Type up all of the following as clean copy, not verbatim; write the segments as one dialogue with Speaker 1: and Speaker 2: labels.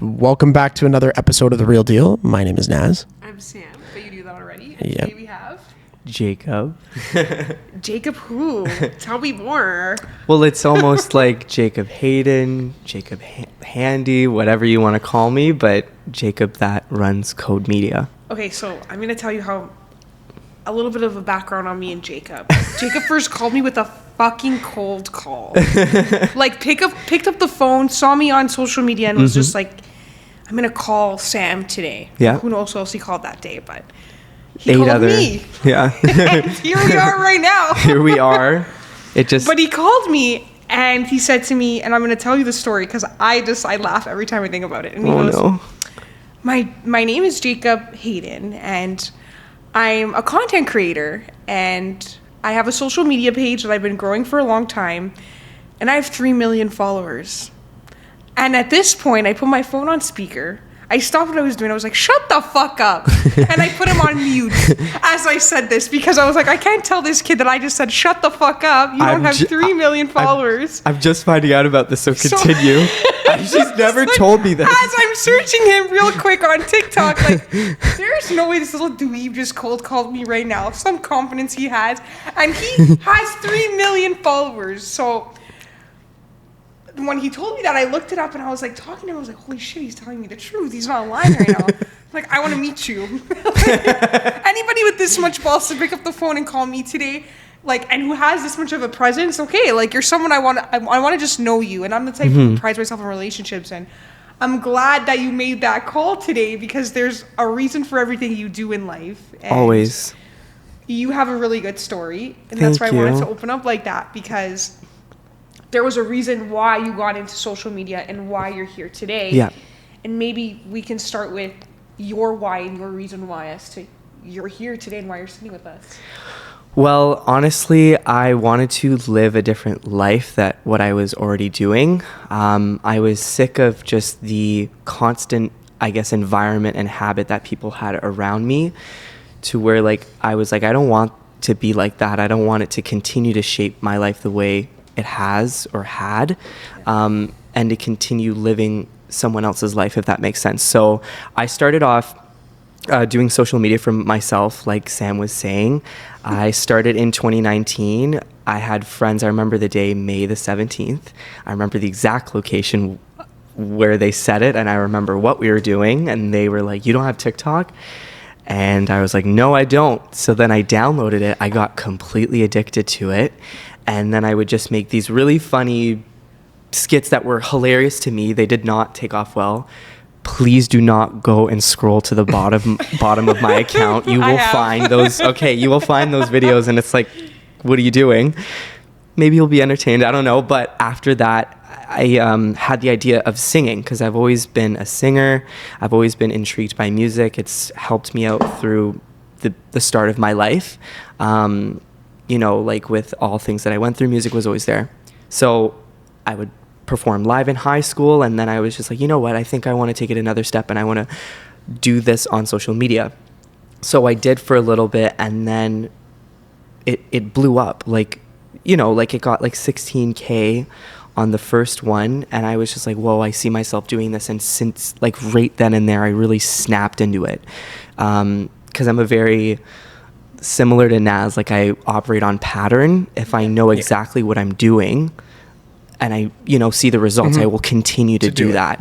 Speaker 1: Welcome back to another episode of The Real Deal. My name is Naz.
Speaker 2: I'm Sam, but you knew that already.
Speaker 1: Yep.
Speaker 2: Today we have
Speaker 3: Jacob.
Speaker 2: Jacob who? Tell me more.
Speaker 3: Well, it's almost like Jacob Hayden, Jacob Handy, whatever you want to call me, but Jacob that runs Code Media.
Speaker 2: Okay, so I'm going to tell you a little bit of a background on me and Jacob. Jacob first called me with a fucking cold call. Like picked up the phone, saw me on social media and was just like, I'm going to call Sam today.
Speaker 3: Yeah.
Speaker 2: Who knows who else he called that day, but he called me.
Speaker 3: Yeah.
Speaker 2: And here we are right now.
Speaker 3: Here we are. But
Speaker 2: he called me and he said to me, and I'm going to tell you the story because I laugh every time I think about it. And he goes,
Speaker 3: no.
Speaker 2: My name is Jacob Hayden and I'm a content creator and I have a social media page that I've been growing for a long time and I have 3 million followers. And at this point, I put my phone on speaker. I stopped what I was doing. I was like, shut the fuck up. And I put him on mute as I said this because I was like, I can't tell this kid that I just said, shut the fuck up. You don't have 3 million followers.
Speaker 3: I'm just finding out about this, so continue. She's never told me this.
Speaker 2: As I'm searching him real quick on TikTok, like, there's no way this little dweeb just cold called me right now. Some confidence he has. And he has 3 million followers. So when he told me that, I looked it up and I was like talking to him. I was like, holy shit, he's telling me the truth. He's not lying right now. Like, I want to meet you. Anybody with this much balls to pick up the phone and call me today, like, and who has this much of a presence, okay, like, you're someone I want to just know you. And I'm the type who prides myself on relationships. And I'm glad that you made that call today because there's a reason for everything you do in life. And
Speaker 3: always.
Speaker 2: You have a really good story. And that's why I wanted to open up like that because there was a reason why you got into social media and why you're here today.
Speaker 3: Yeah.
Speaker 2: And maybe we can start with your why and your reason why as to you're here today and why you're sitting with us.
Speaker 3: Well, honestly, I wanted to live a different life than what I was already doing. I was sick of just the constant, I guess, environment and habit that people had around me to where, like, I was like, I don't want to be like that. I don't want it to continue to shape my life the way it has or had, and to continue living someone else's life, if that makes sense. So I started off doing social media for myself, like Sam was saying. I started in 2019. I had friends. I remember the day, May the 17th. I remember the exact location where they said it, and I remember what we were doing. And they were like, you don't have TikTok? And I was like, no, I don't. So then I downloaded it. I got completely addicted to it. And then I would just make these really funny skits that were hilarious to me. They did not take off well. Please do not go and scroll to the bottom of my account. You will find those. Okay, you will find those videos, and it's like, what are you doing? Maybe you'll be entertained. I don't know. But after that, I had the idea of singing because I've always been a singer. I've always been intrigued by music. It's helped me out through the start of my life. You know, like with all things that I went through, music was always there. So I would perform live in high school, and then I was just like, you know what, I think I want to take it another step and I want to do this on social media. So I did for a little bit, and then it blew up. Like, you know, like it got like 16K on the first one, and I was just like, whoa, I see myself doing this. And since like right then and there, I really snapped into it. Because I'm a very similar to Naz, like I operate on pattern. If I know exactly what I'm doing and I, you know, see the results, I will continue to do that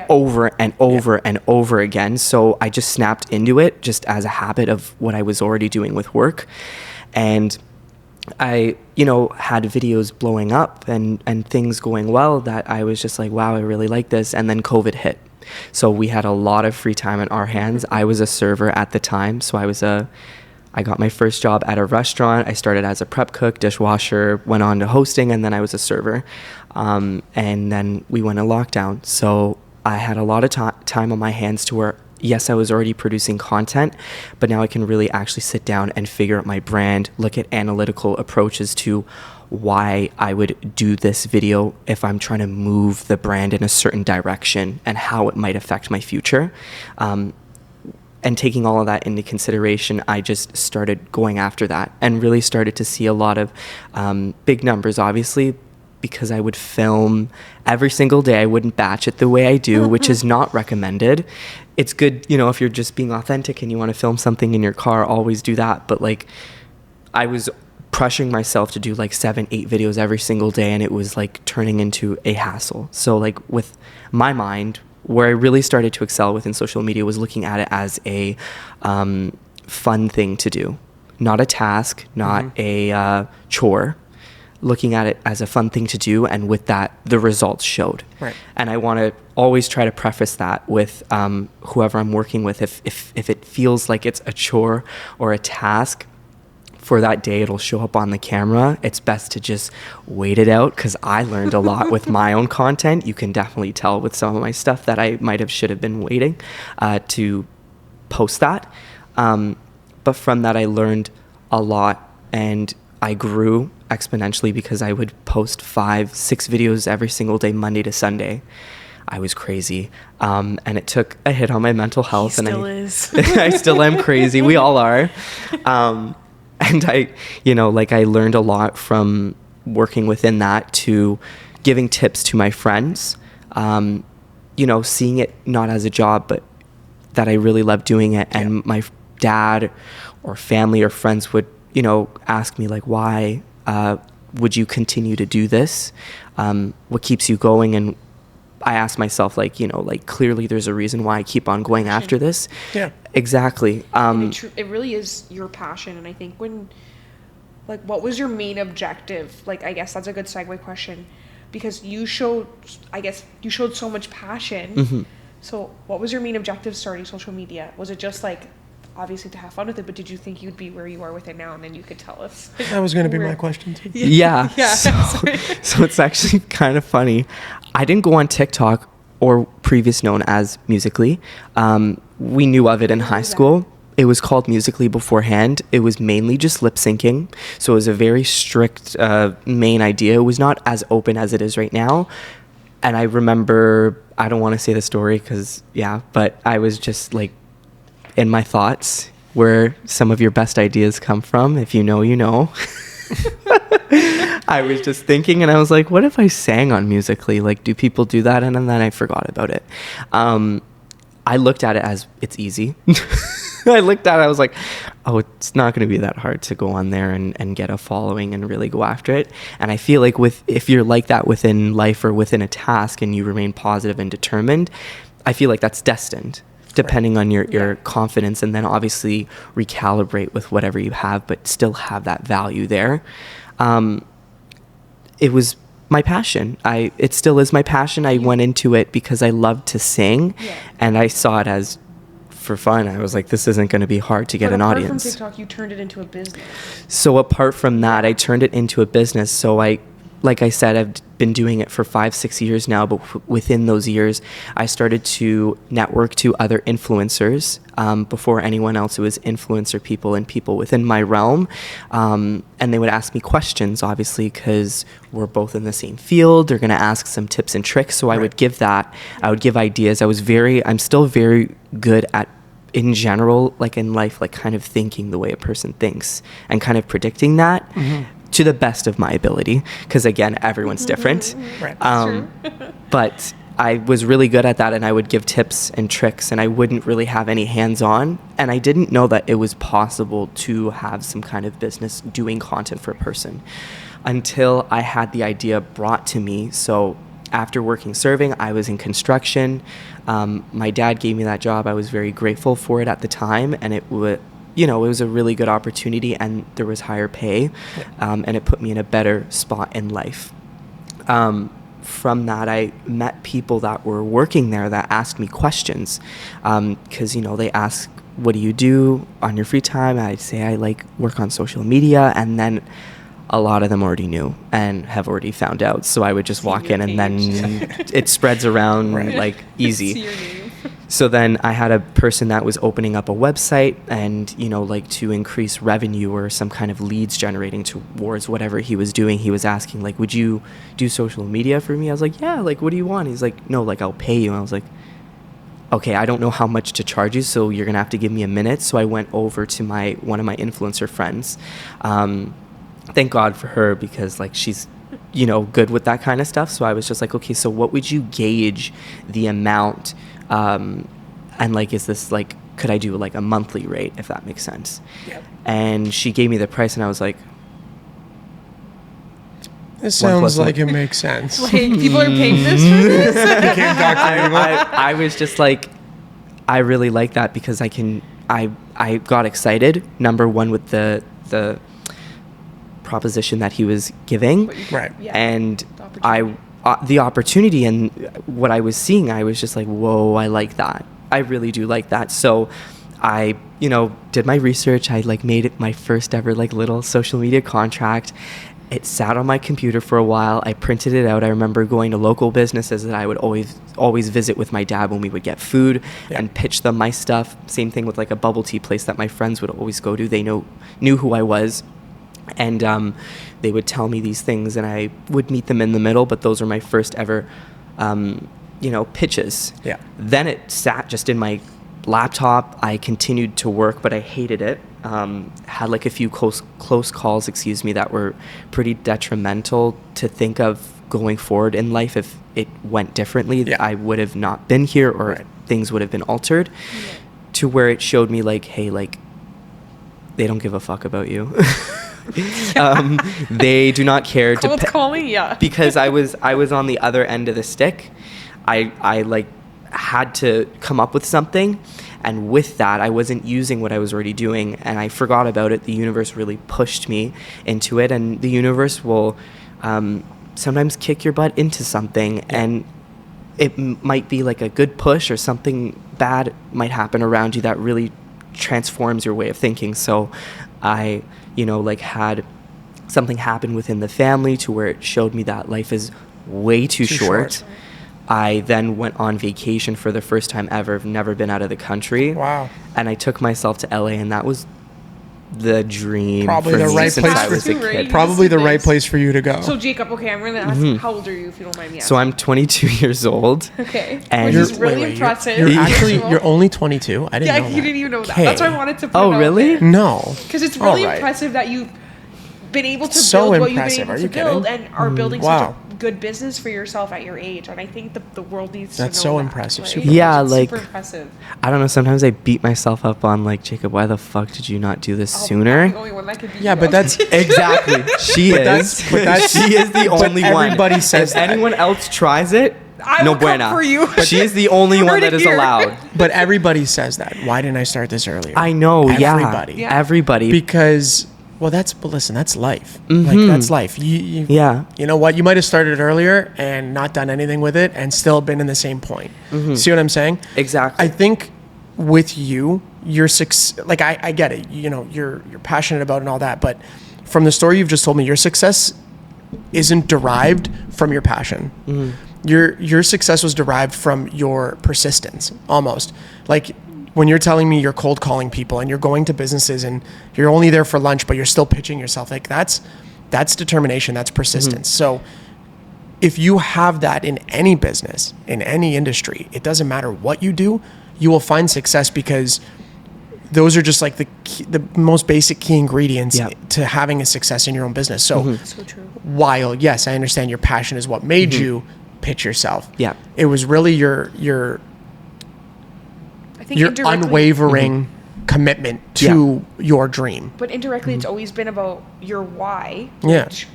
Speaker 3: over and over and over again. So I just snapped into it just as a habit of what I was already doing with work. And I, you know, had videos blowing up and things going well that I was just like, wow, I really like this. And then COVID hit. So we had a lot of free time in our hands. I was a server at the time. So I got my first job at a restaurant. I started as a prep cook, dishwasher, went on to hosting, and then I was a server. And then we went in lockdown. So I had a lot of time on my hands to where, yes, I was already producing content, but now I can really actually sit down and figure out my brand, look at analytical approaches to why I would do this video if I'm trying to move the brand in a certain direction and how it might affect my future. And taking all of that into consideration, I just started going after that and really started to see a lot of big numbers, obviously, because I would film every single day. I wouldn't batch it the way I do, which is not recommended. It's good, you know, if you're just being authentic and you want to film something in your car, always do that. But like, I was pressuring myself to do like 7-8 videos every single day, and it was like turning into a hassle. So like with my mind, where I really started to excel within social media was looking at it as a fun thing to do, not a task, not a chore. Looking at it as a fun thing to do, and with that, the results showed.
Speaker 1: Right.
Speaker 3: And I want to always try to preface that with whoever I'm working with. If it feels like it's a chore or a task, for that day it'll show up on the camera, it's best to just wait it out, because I learned a lot with my own content. You can definitely tell with some of my stuff that I should have been waiting to post that. But from that, I learned a lot, and I grew exponentially because I would post 5-6 videos every single day, Monday to Sunday. I was crazy. And it took a hit on my mental health.
Speaker 2: He still is.
Speaker 3: I still am crazy. We all are. And I learned a lot from working within that, to giving tips to my friends, seeing it not as a job, but that I really love doing it. And my dad or family or friends would, ask me like, why would you continue to do this? What keeps you going? And I asked myself, clearly there's a reason why I keep on going after this.
Speaker 1: Yeah.
Speaker 3: Exactly.
Speaker 2: It really is your passion. And I think what was your main objective? I guess that's a good segue question, because you showed so much passion.
Speaker 3: Mm-hmm.
Speaker 2: So what was your main objective starting social media? Was it just obviously to have fun with it, but did you think you'd be where you are with it now, and then you could tell us?
Speaker 1: That was going to be my question too.
Speaker 3: Yeah.
Speaker 2: Yeah.
Speaker 3: So it's actually kind of funny. I didn't go on TikTok, or previous known as Musical.ly. We knew of it in high school. It was called Musical.ly beforehand. It was mainly just lip syncing. So it was a very strict main idea. It was not as open as it is right now. And I remember, I don't want to say the story but I was just in my thoughts, where some of your best ideas come from. If you know, you know. I was just thinking, and I was like, what if I sang on Musical.ly? Do people do that? And then I forgot about it. I looked at it as, it's easy. I looked at it, I was like, oh, it's not going to be that hard to go on there and get a following and really go after it. And I feel like if you're like that within life or within a task, and you remain positive and determined, I feel like that's destined, depending on your confidence, and then obviously recalibrate with whatever you have, but still have that value there. It was my passion. It still is my passion. I went into it because I loved to sing, and I saw it as for fun. I was like, this isn't going to be hard to get an audience.
Speaker 2: Apart from TikTok, you turned it into a business.
Speaker 3: So apart from that, I turned it into a business. So like I said, I've been doing it for 5-6 years now, but within those years, I started to network to other influencers. Before anyone else, it was influencer people and people within my realm. And they would ask me questions, obviously, because we're both in the same field. They're going to ask some tips and tricks. So I would give that. I would give ideas. I'm still very good at, in general, in life, kind of thinking the way a person thinks and kind of predicting that. Mm-hmm. To the best of my ability, because again, everyone's different.
Speaker 1: Right.
Speaker 3: But I was really good at that, and I would give tips and tricks, and I wouldn't really have any hands-on, and I didn't know that it was possible to have some kind of business doing content for a person until I had the idea brought to me. So after working serving, I was in construction. My dad gave me that job. I was very grateful for it at the time, and it was a really good opportunity, and there was higher pay, and it put me in a better spot in life. From that, I met people that were working there that asked me questions, because, they ask, what do you do on your free time? I'd say I work on social media, and then a lot of them already knew and have already found out. So I would just walk in, and then it spreads around easy.
Speaker 2: See your name.
Speaker 3: So then I had a person that was opening up a website and, to increase revenue or some kind of leads generating towards whatever he was doing. He was asking, would you do social media for me? I was like, yeah, what do you want? He's like, no, I'll pay you. And I was like, okay, I don't know how much to charge you, so you're going to have to give me a minute. So I went over to one of my influencer friends. Thank God for her, because she's good with that kind of stuff. So I was just like, okay, so what would you gauge the amount, and like, is this like, could I do like a monthly rate, if that makes sense?
Speaker 2: Yep.
Speaker 3: And she gave me the price, and I was like,
Speaker 1: This sounds like it makes sense.
Speaker 2: Like, people are paying this for this?
Speaker 3: I was just like, I really like that because I got excited, number one, with the proposition that he was giving.
Speaker 1: Right.
Speaker 2: Yeah.
Speaker 3: And the opportunity and what I was seeing, I was just like, whoa, I like that. I really do like that. So I, did my research. I like made it my first ever like little social media contract. It sat on my computer for a while. I printed it out. I remember going to local businesses that I would always visit with my dad when we would get food and pitch them my stuff. Same thing with like a bubble tea place that my friends would always go to. They knew who I was. And they would tell me these things, and I would meet them in the middle. But those are my first ever, pitches.
Speaker 1: Yeah.
Speaker 3: Then it sat just in my laptop. I continued to work, but I hated it. Had like a few close calls, that were pretty detrimental to think of going forward in life. If it went differently, I would have not been here, or things would have been altered, to where it showed me like, hey, like, they don't give a fuck about you. They do not care.
Speaker 2: Calling, yeah.
Speaker 3: Because I was on the other end of the stick. I like had to come up with something, and with that, I wasn't using what I was already doing, and I forgot about it. The universe really pushed me into it, and the universe will sometimes kick your butt into something, and it might be like a good push, or something bad might happen around you that really transforms your way of thinking. So I had something happen within the family to where it showed me that life is way too short. I then went on vacation for the first time ever. I've never been out of the country.
Speaker 1: Wow.
Speaker 3: And I took myself to LA, and that was the dream.
Speaker 1: Probably
Speaker 3: for
Speaker 1: the
Speaker 3: me
Speaker 1: right
Speaker 3: since
Speaker 1: place
Speaker 3: I was a
Speaker 2: for-
Speaker 3: kid.
Speaker 1: Probably the right place for you to go.
Speaker 2: So, Jacob, okay, I'm going to ask, how old are you, if you don't mind me asking?
Speaker 3: So I'm 22 years old.
Speaker 2: Okay.
Speaker 3: And
Speaker 2: Which is really impressive.
Speaker 1: You're only 22. I didn't know
Speaker 2: you
Speaker 1: that.
Speaker 2: didn't even know that.
Speaker 1: Okay.
Speaker 2: That's why I wanted to put
Speaker 3: Oh, really?
Speaker 1: No.
Speaker 2: Because it's really
Speaker 1: All right.
Speaker 2: impressive that you've been able to
Speaker 1: So
Speaker 2: build what you've been
Speaker 1: impressive.
Speaker 2: able
Speaker 1: Are
Speaker 2: to
Speaker 1: you
Speaker 2: build,
Speaker 1: kidding?
Speaker 2: and are building
Speaker 1: Wow.
Speaker 2: such a good business for yourself at your age. And I think the world needs
Speaker 1: That's
Speaker 2: to know
Speaker 1: so
Speaker 2: that,
Speaker 1: impressive.
Speaker 2: right?
Speaker 1: Super
Speaker 3: Yeah,
Speaker 2: It's
Speaker 3: like,
Speaker 2: super impressive.
Speaker 3: I don't know, sometimes I beat myself up on like, Jacob, why the fuck did you not do this
Speaker 2: I'm
Speaker 3: sooner?
Speaker 2: the only one that could beat
Speaker 1: Yeah,
Speaker 2: you
Speaker 1: but
Speaker 2: up.
Speaker 1: that's
Speaker 3: Exactly. She is. She is the only one.
Speaker 1: everybody says
Speaker 3: if
Speaker 1: that.
Speaker 3: anyone else tries it,
Speaker 2: I
Speaker 3: no
Speaker 2: will come
Speaker 3: buena.
Speaker 2: for you.
Speaker 3: She is the only
Speaker 2: You
Speaker 3: one
Speaker 2: heard
Speaker 3: that
Speaker 2: it
Speaker 3: is
Speaker 2: here.
Speaker 3: allowed.
Speaker 1: But everybody says that. Why didn't I start this earlier?
Speaker 3: I know,
Speaker 1: Everybody.
Speaker 3: yeah. Everybody.
Speaker 1: Because, listen, that's life. Like, that's life. You know what? You might have started earlier and not done anything with it and still been in the same point. See what I'm saying?
Speaker 3: Exactly.
Speaker 1: I think with you, your success, like, I get it. You're passionate about it and all that. But from the story you've just told me, your success isn't derived from your passion. Your success was derived from your persistence, almost. Like, when you're telling me you're cold calling people and you're going to businesses and you're only there for lunch, but you're still pitching yourself, like, that's determination, that's persistence. So if you have that in any business, in any industry, it doesn't matter what you do, you will find success, because those are just like the most basic key ingredients to having a success in your own business. So,
Speaker 2: So true.
Speaker 1: while, yes, I understand your passion is what made you pitch yourself.
Speaker 3: Yeah.
Speaker 1: It was really your
Speaker 2: I think
Speaker 1: your
Speaker 2: indirectly-
Speaker 1: unwavering commitment to your dream.
Speaker 2: But indirectly, it's always been about your why.
Speaker 1: Yeah.
Speaker 2: Which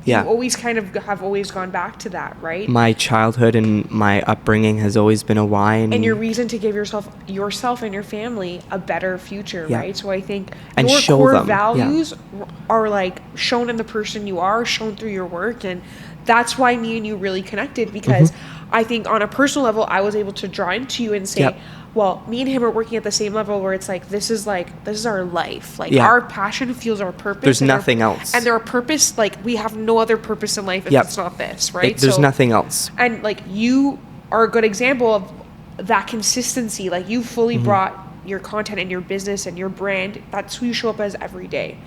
Speaker 3: Yeah.
Speaker 2: you always kind of have always gone back to that, right?
Speaker 3: My childhood and my upbringing has always been a why.
Speaker 2: And your reason to give yourself and your family a better future,
Speaker 3: Yeah.
Speaker 2: right? So I think
Speaker 3: And
Speaker 2: your
Speaker 3: show
Speaker 2: core
Speaker 3: them,
Speaker 2: values are like shown in the person you are, shown through your work, and that's why me and you really connected, because I think on a personal level, I was able to draw into you and say, well, me and him are working at the same level, where it's like, this is our life. Like, our passion fuels our purpose.
Speaker 3: There's
Speaker 2: and
Speaker 3: nothing else.
Speaker 2: And our purpose, like, we have no other purpose in life if it's not this, right?
Speaker 3: There's nothing else.
Speaker 2: And like, you are a good example of that consistency. Like, you fully brought your content and your business and your brand. That's who you show up as every day.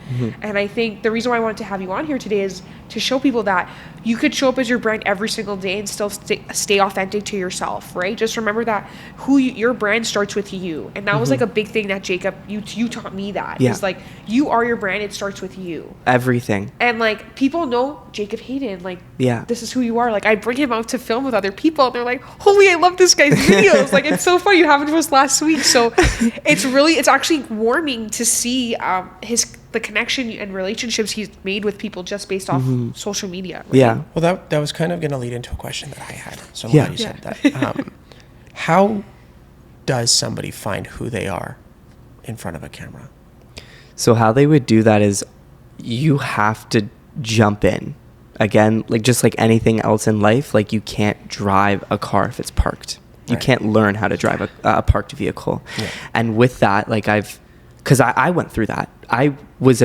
Speaker 2: And I think the reason why I wanted to have you on here today is to show people that you could show up as your brand every single day and still stay authentic to yourself, right? Just remember that your brand starts with you. And that was like a big thing that Jacob, you taught me that.
Speaker 3: Yeah.
Speaker 2: It's like, you are your brand, it starts with you.
Speaker 3: Everything.
Speaker 2: And like, people know Jacob Hayden, like,
Speaker 3: Yeah.
Speaker 2: this is who you are. Like, I bring him out to film with other people and they're like, holy, I love this guy's videos. Like, it's so funny. You happened to us last week. So it's actually warming to see the connection and relationships he's made with people just based off social media. Right?
Speaker 3: Yeah.
Speaker 1: Well, that was kind of going to lead into a question that I had. So I'm
Speaker 3: Yeah.
Speaker 1: glad you said that. How does somebody find who they are in front of a camera?
Speaker 3: So how they would do that is you have to jump in. Again, like just like anything else in life, like you can't drive a car if it's parked. You
Speaker 1: Right.
Speaker 3: can't learn how to drive a parked vehicle.
Speaker 1: Yeah.
Speaker 3: And with that, like because I went through that. I was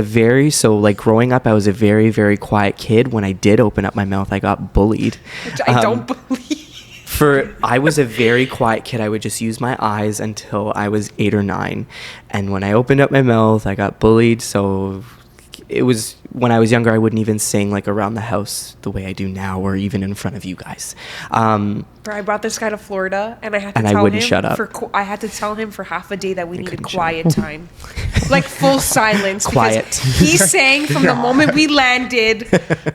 Speaker 3: growing up, I was a very, very quiet kid. When I did open up my mouth, I got bullied.
Speaker 2: Which I don't believe.
Speaker 3: I was a very quiet kid. I would just use my eyes until I was 8 or 9. And when I opened up my mouth, I got bullied. So it was, when I was younger, I wouldn't even sing like around the house the way I do now, or even in front of you guys.
Speaker 2: I brought this guy to Florida, and I had to
Speaker 3: And
Speaker 2: tell
Speaker 3: I wouldn't
Speaker 2: him
Speaker 3: shut up.
Speaker 2: I had to tell him for half a day that we needed
Speaker 3: couldn't shut
Speaker 2: quiet time, like full silence.
Speaker 3: Quiet.
Speaker 2: Because he sang from the moment we landed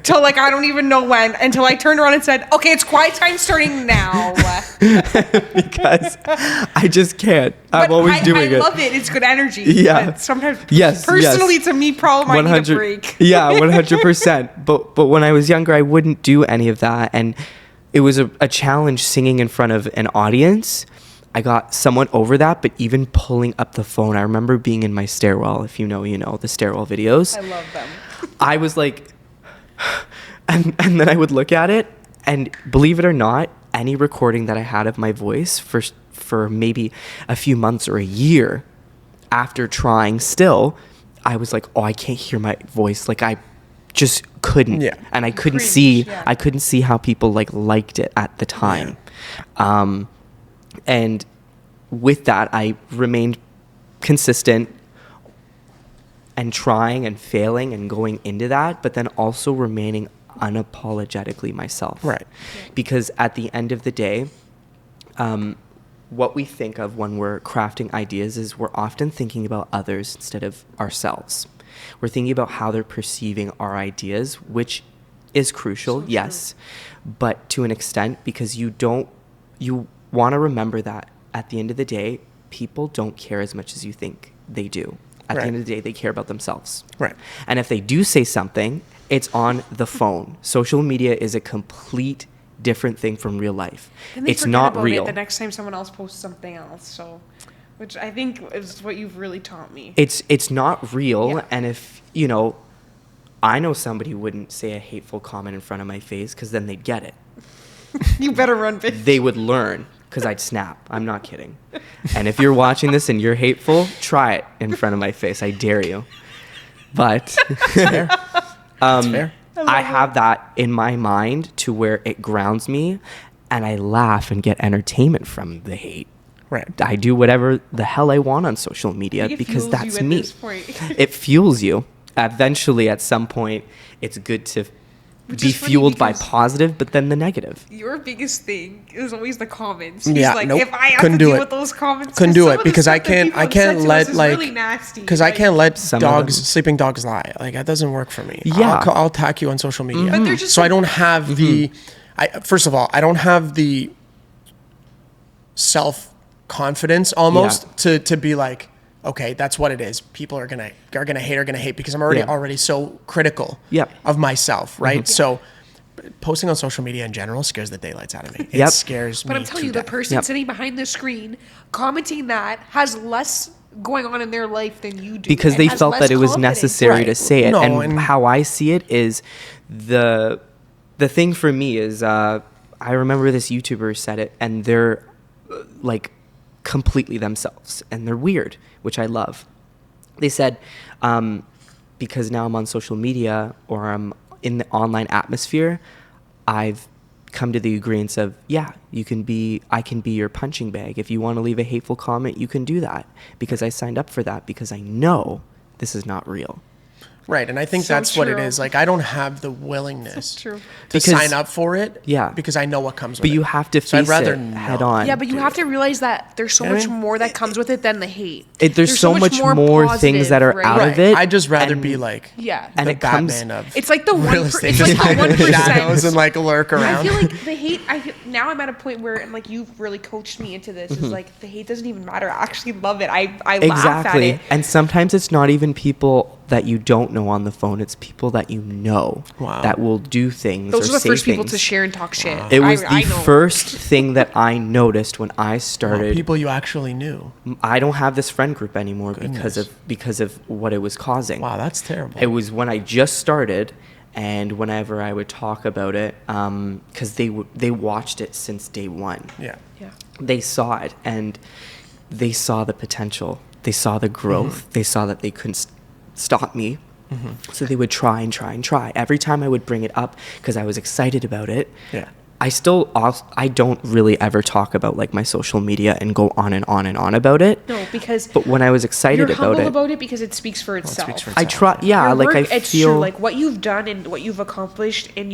Speaker 2: till like I don't even know when, until I turned around and said, "Okay, it's quiet time starting now."
Speaker 3: Because I just can't. I'm
Speaker 2: But
Speaker 3: always doing
Speaker 2: I
Speaker 3: it.
Speaker 2: love it. It's good energy.
Speaker 3: Yeah.
Speaker 2: But sometimes,
Speaker 3: Yes,
Speaker 2: personally,
Speaker 3: yes.
Speaker 2: it's a me problem. I need a break.
Speaker 3: Yeah, 100%. But when I was younger, I wouldn't do any of that, and it was a challenge singing in front of an audience. I got somewhat over that, but even pulling up the phone, I remember being in my stairwell. If you know, the stairwell videos.
Speaker 2: I love them.
Speaker 3: I was like, and then I would look at it, and believe it or not, any recording that I had of my voice for maybe a few months or a year after trying still, I was like, oh, I can't hear my voice. Like I just couldn't.
Speaker 1: Yeah.
Speaker 3: And I couldn't
Speaker 2: Cringe,
Speaker 3: see,
Speaker 2: yeah.
Speaker 3: I couldn't see how people liked it at the time. And with that, I remained consistent and trying and failing and going into that, but then also remaining unapologetically myself.
Speaker 1: Right.
Speaker 3: Because at the end of the day, what we think of when we're crafting ideas is we're often thinking about others instead of ourselves. We're thinking about how they're perceiving our ideas, which is crucial, yes, but to an extent, because you want to remember that at the end of the day, people don't care as much as you think they do. At the
Speaker 1: Right.
Speaker 3: end of the day, they care about themselves.
Speaker 1: Right.
Speaker 3: And if they do say something, it's on the phone. Social media is a complete different thing from real life.
Speaker 2: And they
Speaker 3: It's
Speaker 2: forget
Speaker 3: not
Speaker 2: about
Speaker 3: real.
Speaker 2: it the next time someone else posts something else. So, which I think is what you've really taught me.
Speaker 3: It's not real.
Speaker 2: Yeah.
Speaker 3: And if, I know somebody wouldn't say a hateful comment in front of my face because then they'd get it.
Speaker 2: You better run, bitch.
Speaker 3: They would learn because I'd snap. I'm not kidding. And if you're watching this and you're hateful, try it in front of my face. I dare you. But
Speaker 1: Fair. That's fair.
Speaker 3: I have that in my mind to where it grounds me and I laugh and get entertainment from the hate.
Speaker 1: Right.
Speaker 3: I do whatever the hell I want on social media
Speaker 2: It
Speaker 3: because
Speaker 2: fuels
Speaker 3: that's
Speaker 2: you at
Speaker 3: me.
Speaker 2: this point.
Speaker 3: It fuels you. Eventually, at some point, it's good to
Speaker 2: Which
Speaker 3: be
Speaker 2: is funny
Speaker 3: fueled by
Speaker 2: because-
Speaker 3: positive, but then the negative.
Speaker 2: Your biggest thing is always the comments.
Speaker 1: Yeah,
Speaker 2: He's like,
Speaker 1: nope,
Speaker 2: if I have
Speaker 1: couldn't
Speaker 2: to
Speaker 1: do
Speaker 2: deal
Speaker 1: it.
Speaker 2: with those comments,
Speaker 1: Couldn't do
Speaker 2: some
Speaker 1: it
Speaker 2: of the
Speaker 1: because I
Speaker 2: stuff that
Speaker 1: can't.
Speaker 2: people
Speaker 1: I
Speaker 2: have said
Speaker 1: can't
Speaker 2: to us
Speaker 1: let
Speaker 2: is
Speaker 1: like
Speaker 2: really nasty.
Speaker 1: because I can't let
Speaker 3: Some of them.
Speaker 1: sleeping dogs lie. Like that doesn't work for me.
Speaker 3: Yeah.
Speaker 1: I'll attack you on social media.
Speaker 2: But they're just
Speaker 1: So I
Speaker 2: like-
Speaker 1: don't have the. First of all, I don't have the self confidence almost to be like, okay, that's what it is. People are gonna hate because I'm already so critical
Speaker 3: Yep.
Speaker 1: of myself, right? So posting on social media in general scares the daylights out of me. It
Speaker 3: Yep.
Speaker 1: scares me.
Speaker 2: But I'm telling
Speaker 1: to
Speaker 2: you, the
Speaker 1: death.
Speaker 2: person
Speaker 3: Yep.
Speaker 2: sitting behind the screen commenting that has less going on in their life than you do.
Speaker 3: Because
Speaker 2: and
Speaker 3: they
Speaker 2: has
Speaker 3: felt
Speaker 2: less
Speaker 3: that it was
Speaker 2: confidence.
Speaker 3: necessary
Speaker 1: Right.
Speaker 3: to say it.
Speaker 1: No,
Speaker 3: and
Speaker 1: and-
Speaker 3: how I see it is the thing for me is I remember this YouTuber said it, and they're like completely themselves, and they're weird, which I love. They said, because now I'm on social media or I'm in the online atmosphere, I've come to the agreement of, I can be your punching bag. If you want to leave a hateful comment, you can do that because I signed up for that because I know this is not real.
Speaker 1: Right, and I think
Speaker 2: So
Speaker 1: that's what it
Speaker 2: true.
Speaker 1: is. Like, I don't have the willingness
Speaker 2: True.
Speaker 1: to
Speaker 3: Because-
Speaker 1: sign up for it.
Speaker 3: Yeah.
Speaker 1: because I know what comes with
Speaker 3: But
Speaker 1: it.
Speaker 3: you have to
Speaker 1: So I'd
Speaker 3: face
Speaker 1: rather
Speaker 3: it head
Speaker 1: not.
Speaker 3: on.
Speaker 2: Yeah, but you have to realize that there's so
Speaker 1: You know what
Speaker 2: much
Speaker 1: I mean?
Speaker 2: more that comes with it than the hate.
Speaker 3: There's so much more things that are
Speaker 2: positive,
Speaker 3: out
Speaker 2: right?
Speaker 3: of it.
Speaker 1: I'd just rather
Speaker 3: and-
Speaker 1: be like
Speaker 2: Yeah.
Speaker 3: And
Speaker 1: the
Speaker 3: it comes-
Speaker 1: Batman of
Speaker 2: It's like the
Speaker 1: real
Speaker 2: 1%.
Speaker 1: estate.
Speaker 2: It's
Speaker 1: Just
Speaker 2: like the
Speaker 1: hide in the shadows
Speaker 2: 1%.
Speaker 1: and like lurk
Speaker 2: I
Speaker 1: around.
Speaker 2: feel like the hate. Now I'm at a point where, and like you've really coached me into this. Is like the hate doesn't even matter. I actually love it. I laugh at
Speaker 3: Exactly.
Speaker 2: it.
Speaker 3: And sometimes it's not even people that you don't know on the phone. It's people that you know
Speaker 1: Wow.
Speaker 3: that will do things.
Speaker 2: Those
Speaker 3: or
Speaker 2: are the
Speaker 3: say
Speaker 2: first people to
Speaker 3: things.
Speaker 2: share and talk shit.
Speaker 3: It was
Speaker 2: I
Speaker 3: the
Speaker 2: know.
Speaker 3: first thing that I noticed when I
Speaker 1: Wow,
Speaker 3: started.
Speaker 1: people you actually knew.
Speaker 3: I don't have this friend group anymore
Speaker 1: Goodness.
Speaker 3: because of what it was causing.
Speaker 1: Wow, that's terrible.
Speaker 3: It was when I just started, and whenever I would talk about it, because they watched it since day one.
Speaker 1: Yeah.
Speaker 2: Yeah.
Speaker 3: They saw it, and they saw the potential. They saw the growth. They saw that they couldn't stop me. So they would try and try and try. Every time I would bring it up because I was excited about it.
Speaker 1: Yeah.
Speaker 3: I don't really ever talk about like my social media and go on and on and on about it.
Speaker 2: No, because
Speaker 3: But when I was excited
Speaker 2: you're
Speaker 3: about
Speaker 2: humble
Speaker 3: it,
Speaker 2: about it because it speaks for itself.
Speaker 1: speaks for
Speaker 3: I try. Yeah,
Speaker 2: Your
Speaker 3: like
Speaker 2: work,
Speaker 3: I
Speaker 2: it's
Speaker 3: feel.
Speaker 2: true. Like what you've done and what you've accomplished at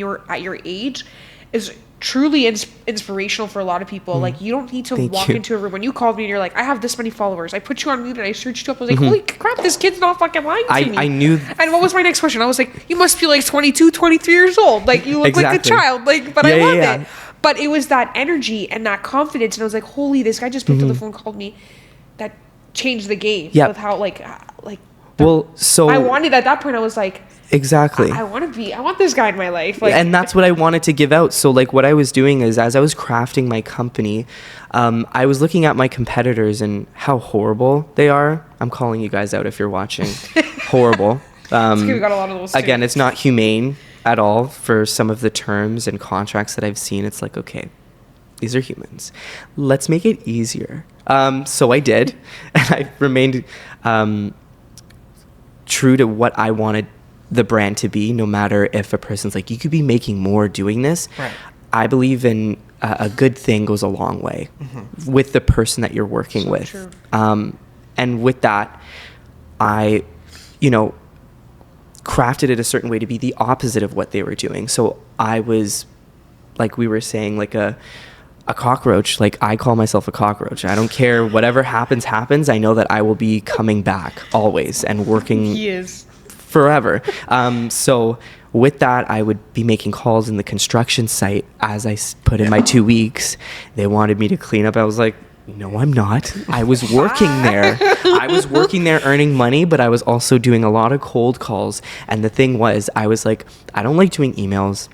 Speaker 2: your age is truly inspirational for a lot of people. Like you don't need to
Speaker 3: Thank
Speaker 2: walk
Speaker 3: you.
Speaker 2: into a room when you called me and you're like, I have this many followers. I put you on mute and I searched you up. I was
Speaker 3: Mm-hmm.
Speaker 2: like, holy crap, this kid's not fucking lying to me.
Speaker 3: I knew.
Speaker 2: And what was my next question? I was like, you must be like 22, 23 years old. Like you look like a
Speaker 3: Exactly.
Speaker 2: child. Like, but I
Speaker 3: Yeah, yeah,
Speaker 2: love
Speaker 3: yeah.
Speaker 2: it. But it was that energy and that confidence. And I was like, holy, this guy just picked up the phone, called me. That changed the game.
Speaker 3: Yep.
Speaker 2: With how like
Speaker 3: Well, so
Speaker 2: I wanted at that point. I was like,
Speaker 3: exactly.
Speaker 2: I want this guy in my life. Like,
Speaker 3: and that's what I wanted to give out. So like what I was doing is as I was crafting my company, I was looking at my competitors and how horrible they are. I'm calling you guys out if you're watching. Horrible.
Speaker 2: we got a lot of those too.
Speaker 3: Again, it's not humane at all for some of the terms and contracts that I've seen. It's like, okay, these are humans. Let's make it easier. So I did, and I remained true to what I wanted the brand to be, no matter if a person's like, you could be making more doing this.
Speaker 1: Right.
Speaker 3: I believe in a good thing goes a long way with the person that you're working
Speaker 2: So
Speaker 3: with.
Speaker 2: true.
Speaker 3: And with that, I, crafted it a certain way to be the opposite of what they were doing. So I was, like we were saying, like a cockroach. Like I call myself a cockroach. I don't care. Whatever happens. I know that I will be coming back always and working
Speaker 2: He is.
Speaker 3: forever. So with that, I would be making calls in the construction site as I put in my 2 weeks. They wanted me to clean up. I was like, no, I'm not. I was working there. I was working there earning money, but I was also doing a lot of cold calls. And the thing was, I was like, I don't like doing emails.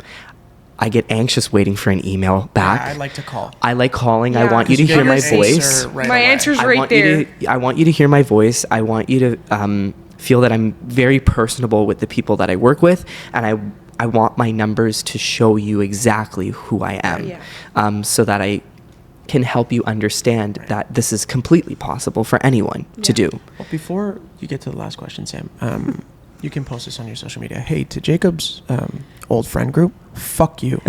Speaker 3: I get anxious waiting for an email back.
Speaker 1: I like to call.
Speaker 3: I like calling.
Speaker 2: Yeah,
Speaker 3: I want you to
Speaker 2: because
Speaker 3: hear
Speaker 2: you
Speaker 3: my
Speaker 2: get your
Speaker 3: voice.
Speaker 1: answer right
Speaker 2: My
Speaker 1: away.
Speaker 2: answer's
Speaker 3: I
Speaker 2: right
Speaker 3: want
Speaker 2: there.
Speaker 3: I want you to hear my voice. I want you to feel that I'm very personable with the people that I work with, and I want my numbers to show you exactly who I am,
Speaker 2: Yeah.
Speaker 3: so that I can help you understand that this is completely possible for anyone to do.
Speaker 1: Well, before you get to the last question, Sam, you can post this on your social media. Hey, to Jacob's old friend group, fuck you.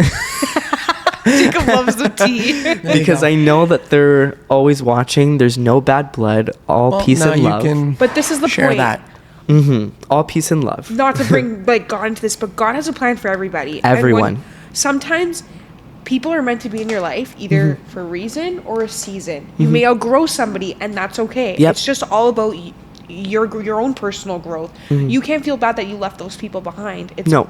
Speaker 2: Jacob loves the tea.
Speaker 3: Because I know that they're always watching. There's no bad blood. All peace
Speaker 1: now
Speaker 3: and
Speaker 1: you
Speaker 3: love.
Speaker 1: can
Speaker 2: But this is the
Speaker 1: share
Speaker 2: point.
Speaker 1: that.
Speaker 3: All peace and love.
Speaker 2: Not to bring like God into this, but God has a plan for everybody. And
Speaker 3: Everyone.
Speaker 2: sometimes people are meant to be in your life either for a reason or a season. You may outgrow somebody, and that's okay.
Speaker 3: Yep.
Speaker 2: It's just all about your own personal growth. You can't feel bad that you left those people behind. It's,
Speaker 3: No,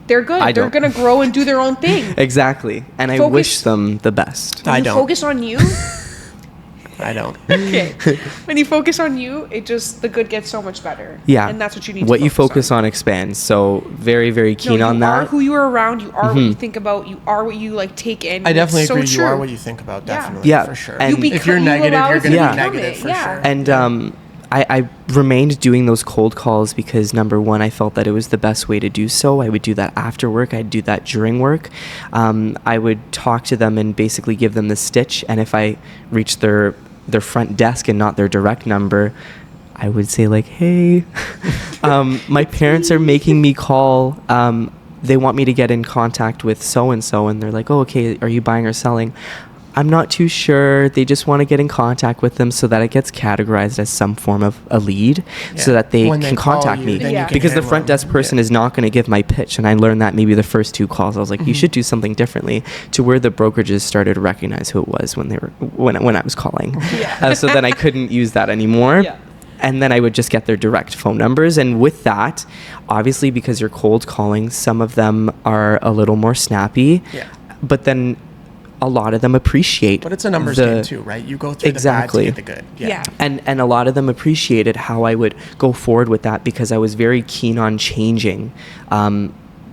Speaker 2: they're good.
Speaker 3: I
Speaker 2: They're
Speaker 3: don't.
Speaker 2: gonna grow and do their own thing.
Speaker 3: exactly. And I
Speaker 2: Focus-
Speaker 3: wish them the best.
Speaker 2: When
Speaker 1: I
Speaker 2: you
Speaker 1: don't.
Speaker 2: focus on you.
Speaker 1: I don't.
Speaker 2: Okay. When you focus on you, the good gets so much better.
Speaker 3: Yeah.
Speaker 2: And that's what you need
Speaker 3: What
Speaker 2: to
Speaker 3: you focus on expands. So very, very keen on
Speaker 2: You are
Speaker 3: that.
Speaker 2: who you are around. You are what you think about. You are what you like take in.
Speaker 1: I definitely
Speaker 2: It's so
Speaker 1: agree. You
Speaker 2: true.
Speaker 1: are what you think about.
Speaker 2: Yeah.
Speaker 1: Definitely.
Speaker 3: Yeah,
Speaker 1: For sure.
Speaker 3: and-
Speaker 1: if you're
Speaker 2: you
Speaker 1: negative,
Speaker 2: allow
Speaker 1: you're
Speaker 2: it
Speaker 1: going to
Speaker 3: to
Speaker 1: be
Speaker 2: become
Speaker 1: negative
Speaker 2: it,
Speaker 1: for
Speaker 2: yeah.
Speaker 1: sure.
Speaker 3: And I remained doing those cold calls because number one, I felt that it was the best way to do so. I would do that after work. I'd do that during work. I would talk to them and basically give them the stitch. And if I reached their front desk and not their direct number, I would say like, hey, my parents are making me call. They want me to get in contact with so-and-so. And they're like, oh, okay, are you buying or selling? I'm not too sure. They just want to get in contact with them so that it gets categorized as some form of a lead so that they
Speaker 1: When they
Speaker 3: can
Speaker 1: call
Speaker 3: contact
Speaker 1: you,
Speaker 3: me.
Speaker 1: then you can
Speaker 3: Because the
Speaker 1: handle
Speaker 3: front
Speaker 1: them.
Speaker 3: desk person is not going to give my pitch. And I learned that maybe the first 2 calls. I was like, you should do something differently, to where the brokerages started to recognize who it was when I was calling. So then I couldn't use that anymore.
Speaker 2: Yeah.
Speaker 3: And then I would just get their direct phone numbers. And with that, obviously, because you're cold calling, some of them are a little more snappy.
Speaker 1: Yeah.
Speaker 3: But then a lot of them appreciate.
Speaker 1: But it's a numbers game too, right? You go through
Speaker 3: Exactly.
Speaker 1: the bad to get the good.
Speaker 2: Yeah.
Speaker 3: And a lot of them appreciated how I would go forward with that, because I was very keen on changing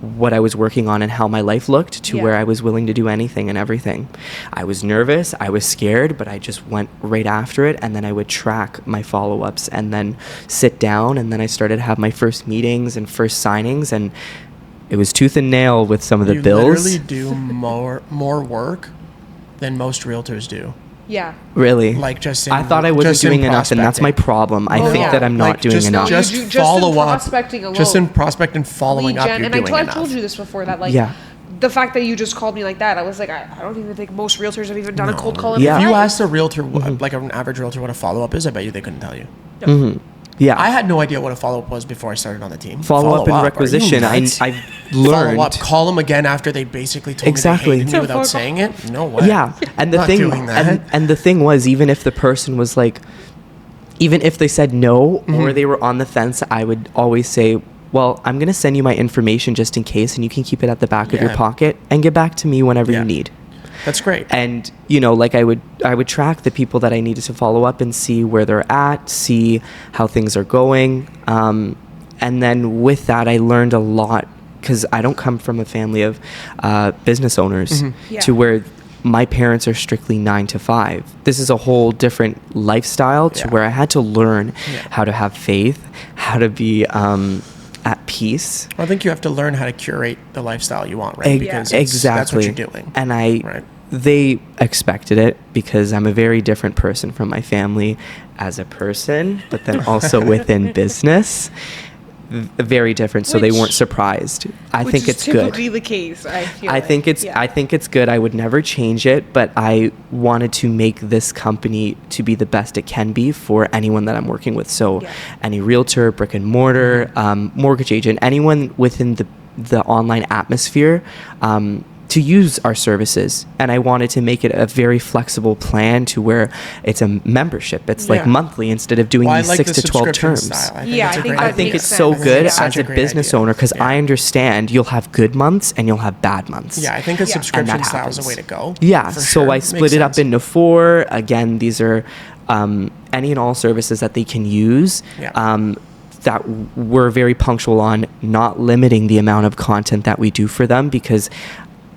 Speaker 3: what I was working on and how my life looked to where I was willing to do anything and everything. I was nervous, I was scared, but I just went right after it. And then I would track my follow-ups and then sit down. And then I started to have my first meetings and first signings. And it was tooth and nail with some of the
Speaker 1: You
Speaker 3: bills.
Speaker 1: literally do more work than most realtors do.
Speaker 2: Yeah.
Speaker 3: Really?
Speaker 1: Like just in,
Speaker 3: I thought I wasn't
Speaker 1: just in
Speaker 3: doing enough, and that's my
Speaker 1: prospecting.
Speaker 3: problem. I
Speaker 2: Oh,
Speaker 3: think
Speaker 2: yeah.
Speaker 3: that I'm not
Speaker 1: Like,
Speaker 3: doing
Speaker 1: just,
Speaker 3: enough.
Speaker 1: Just
Speaker 2: You do- just in
Speaker 1: follow up.
Speaker 2: prospecting alone.
Speaker 1: Just in prospect and following
Speaker 2: Lead
Speaker 1: up,
Speaker 2: gen,
Speaker 1: you're
Speaker 2: and
Speaker 1: doing
Speaker 2: I've
Speaker 1: enough.
Speaker 2: told you this before, that like
Speaker 3: Yeah.
Speaker 2: the fact that you just called me like that, I was like, I don't even think most realtors have even done a cold call in
Speaker 3: Yeah.
Speaker 2: their
Speaker 1: If you
Speaker 2: life.
Speaker 1: asked a realtor, like an average realtor, what a follow up is, I bet you they couldn't tell you.
Speaker 3: Yeah.
Speaker 1: I had no idea what a follow up was before I started on the team.
Speaker 3: Follow up and
Speaker 1: Are you
Speaker 3: requisition.
Speaker 1: nuts?
Speaker 3: I've learned.
Speaker 1: Follow up, call them again after they basically told
Speaker 3: Exactly.
Speaker 1: me they hated me
Speaker 2: To
Speaker 1: without
Speaker 2: follow-
Speaker 1: saying it. No way.
Speaker 3: Yeah, and the
Speaker 1: Not
Speaker 3: thing,
Speaker 1: doing that.
Speaker 3: and the thing was, even if the person was like, even if they said no or they were on the fence, I would always say, well, I'm gonna send you my information just in case, and you can keep it at the back of your
Speaker 1: Yeah.
Speaker 3: pocket and get back to me whenever
Speaker 1: Yeah.
Speaker 3: you need.
Speaker 1: That's great.
Speaker 3: And like I would track the people that I needed to follow up and see where they're at, see how things are going, and then with that, I learned a lot, because I don't come from a family of business owners
Speaker 2: Yeah.
Speaker 3: to where my parents are strictly 9 to 5. This is a whole different lifestyle to
Speaker 1: Yeah.
Speaker 3: where I had to learn
Speaker 1: Yeah.
Speaker 3: how to have faith, how to be at peace.
Speaker 1: I think you have to learn how to curate the lifestyle you want, right? Because
Speaker 3: Exactly.
Speaker 1: that's what you're doing.
Speaker 3: And
Speaker 1: Right.
Speaker 3: they expected it, because I'm a very different person from my family as a person, but then also within business. Very different, so they
Speaker 2: Which-
Speaker 3: weren't surprised. I
Speaker 2: Which
Speaker 3: think
Speaker 2: is
Speaker 3: it's good.
Speaker 2: typically the case. I feel.
Speaker 3: I think it's I think it's good. I would never change it, but I wanted to make this company to be the best it can be for anyone that I'm working with. So
Speaker 2: Yeah.
Speaker 3: any realtor, brick and mortar, mortgage agent, anyone within the online atmosphere, to use our services. And I wanted to make it a very flexible plan to where it's a membership. It's like
Speaker 1: Yeah.
Speaker 3: monthly instead of doing
Speaker 1: Well, I
Speaker 3: these
Speaker 1: like
Speaker 3: 6
Speaker 1: the
Speaker 3: to 12
Speaker 1: subscription
Speaker 3: terms.
Speaker 1: style. I
Speaker 2: Yeah,
Speaker 1: it's
Speaker 2: I
Speaker 1: a
Speaker 2: think
Speaker 1: great
Speaker 2: that
Speaker 3: I think
Speaker 1: idea.
Speaker 3: it's
Speaker 2: makes
Speaker 3: so
Speaker 2: sense.
Speaker 3: good
Speaker 2: Yeah.
Speaker 3: as
Speaker 1: Such
Speaker 3: a
Speaker 1: great
Speaker 3: business
Speaker 1: idea.
Speaker 3: owner, because
Speaker 1: Yeah.
Speaker 3: I understand you'll have good months and you'll have bad months.
Speaker 1: Yeah, I think a
Speaker 2: Yeah.
Speaker 1: subscription
Speaker 3: And that
Speaker 1: style is a
Speaker 3: happens.
Speaker 1: way to go.
Speaker 3: Yeah,
Speaker 1: for
Speaker 3: so
Speaker 1: sure.
Speaker 3: I split
Speaker 1: Makes
Speaker 3: it up
Speaker 1: sense.
Speaker 3: into 4. Again, these are any and all services that they can use.
Speaker 1: Yeah.
Speaker 3: That we're very punctual on not limiting the amount of content that we do for them, because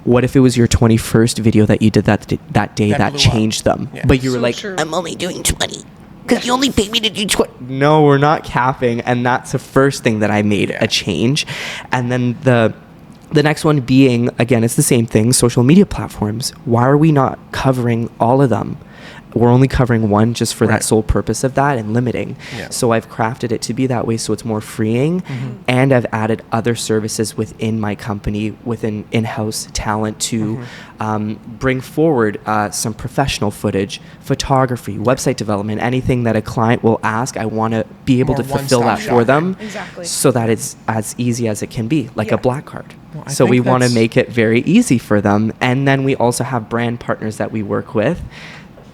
Speaker 3: what if it was your 21st video that you did that day
Speaker 1: That
Speaker 3: that
Speaker 1: blew up.
Speaker 3: changed them?
Speaker 1: Yeah.
Speaker 3: But you were
Speaker 2: So
Speaker 3: like,
Speaker 2: true.
Speaker 3: I'm only doing 20 because you only paid me to do 20. No, we're not capping. And that's the first thing that I made
Speaker 1: Yeah.
Speaker 3: a change. And then the next one being, again, it's the same thing, social media platforms. Why are we not covering all of them? We're only covering one just for
Speaker 1: Right.
Speaker 3: that sole purpose of that and limiting.
Speaker 1: Yeah.
Speaker 3: So I've crafted it to be that way so it's more freeing. And I've added other services within my company, within in-house talent to bring forward some professional footage, photography, website development, anything that a client will ask. I want to be able
Speaker 1: More
Speaker 3: to fulfill that
Speaker 1: one-stop
Speaker 3: for
Speaker 1: shopping.
Speaker 3: them
Speaker 2: Exactly.
Speaker 3: so that it's as easy as it can be, like
Speaker 2: Yeah.
Speaker 3: a black card.
Speaker 1: Well, I
Speaker 3: So we
Speaker 1: think
Speaker 3: want to
Speaker 1: that's-
Speaker 3: make it very easy for them. And then we also have brand partners that we work with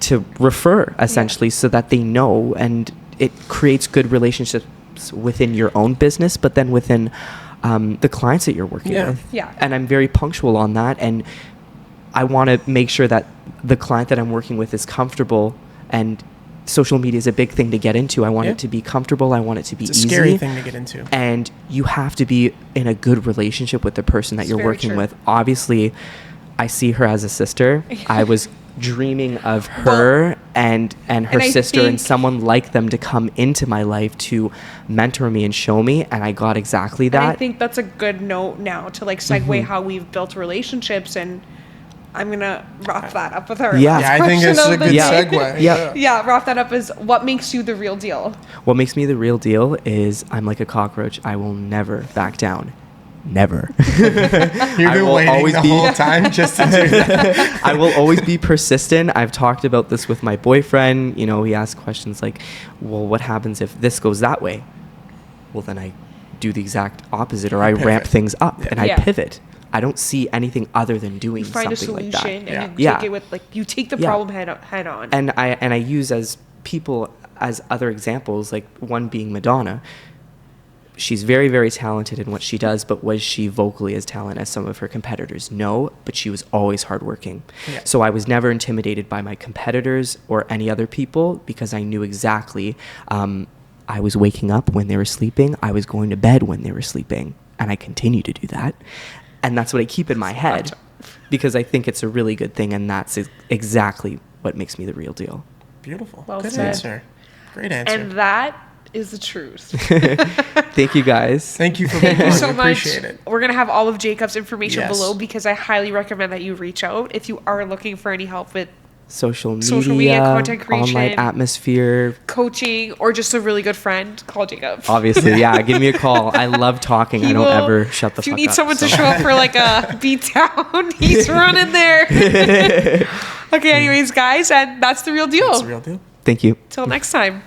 Speaker 3: to refer, essentially, so that they know, and it creates good relationships within your own business, but then within the clients that you're working
Speaker 1: Yeah.
Speaker 3: with.
Speaker 2: Yeah.
Speaker 3: And I'm very punctual on that, and I want to make sure that the client that I'm working with is comfortable, and social media is a big thing to get into. I want
Speaker 1: Yeah.
Speaker 3: it to be comfortable. I want it to be
Speaker 1: It's a
Speaker 3: easy.
Speaker 1: scary thing to get into.
Speaker 3: And you have to be in a good relationship with the person that
Speaker 2: It's
Speaker 3: you're
Speaker 2: very
Speaker 3: working
Speaker 2: true.
Speaker 3: with. Obviously, I see her as a sister. I was dreaming of her and her
Speaker 2: and I
Speaker 3: sister and
Speaker 2: think-
Speaker 3: someone like them to come into my life to mentor me and show me, and I got exactly
Speaker 2: And I
Speaker 3: that.
Speaker 2: think that's a good note now to like segue how we've built relationships, and I'm gonna wrap that up with our
Speaker 3: Yeah.
Speaker 2: last
Speaker 1: Yeah, I think
Speaker 2: question
Speaker 1: it's a
Speaker 2: of the
Speaker 1: good
Speaker 3: Yeah.
Speaker 2: day.
Speaker 1: segue.
Speaker 3: Yeah.
Speaker 2: Yeah, wrap that up as what makes you the real deal.
Speaker 3: What makes me the real deal is I'm like a cockroach. I will never back down. Never.
Speaker 1: You've
Speaker 3: I
Speaker 1: been
Speaker 3: will
Speaker 1: waiting
Speaker 3: always
Speaker 1: the
Speaker 3: be-
Speaker 1: whole time just to do that.
Speaker 3: I will always be persistent. I've talked about this with my boyfriend. You know, he asks questions like, well, what happens if this goes that way? Well, then I do the exact opposite, or I ramp
Speaker 1: Pivot.
Speaker 3: things up and I
Speaker 2: Yeah.
Speaker 3: pivot. I don't see anything other than doing
Speaker 2: You find a
Speaker 3: something like
Speaker 2: solution
Speaker 3: that.
Speaker 2: and you
Speaker 3: Yeah.
Speaker 2: take it with, like, you take the
Speaker 3: Yeah.
Speaker 2: problem head on.
Speaker 3: And I use as people as other examples, like one being Madonna. She's very, very talented in what she does, but was she vocally as talented as some of her competitors? No, but she was always hardworking.
Speaker 1: Yeah.
Speaker 3: So I was never intimidated by my competitors or any other people because I knew exactly I was waking up when they were sleeping. I was going to bed when they were sleeping. And I continue to do that. And that's what I keep in my head because I think it's a really good thing. And that's exactly what makes me the real deal.
Speaker 1: Beautiful.
Speaker 2: Well
Speaker 1: Good
Speaker 2: said.
Speaker 1: answer. Great answer.
Speaker 2: And that is the truth.
Speaker 3: Thank you guys.
Speaker 1: Thank you for being
Speaker 2: Thank you
Speaker 1: on.
Speaker 2: so
Speaker 1: We
Speaker 2: much.
Speaker 1: appreciate it.
Speaker 2: We're going to have all of Jacob's information
Speaker 1: Yes.
Speaker 2: below because I highly recommend that you reach out if you are looking for any help with
Speaker 3: Social
Speaker 2: Social
Speaker 3: media,
Speaker 2: media, content creation.
Speaker 3: online atmosphere.
Speaker 2: coaching or just a really good friend. Call Jacob.
Speaker 3: Obviously, yeah. Give me a call. I love talking. I
Speaker 2: He
Speaker 3: don't
Speaker 2: will-
Speaker 3: ever shut the
Speaker 2: If you
Speaker 3: fuck
Speaker 2: need
Speaker 3: up.
Speaker 2: someone to
Speaker 3: so.
Speaker 2: show up for like a beat down, he's running there. Okay, anyways, guys, and that's the real deal.
Speaker 1: That's the real deal.
Speaker 3: Thank you.
Speaker 2: Till next time.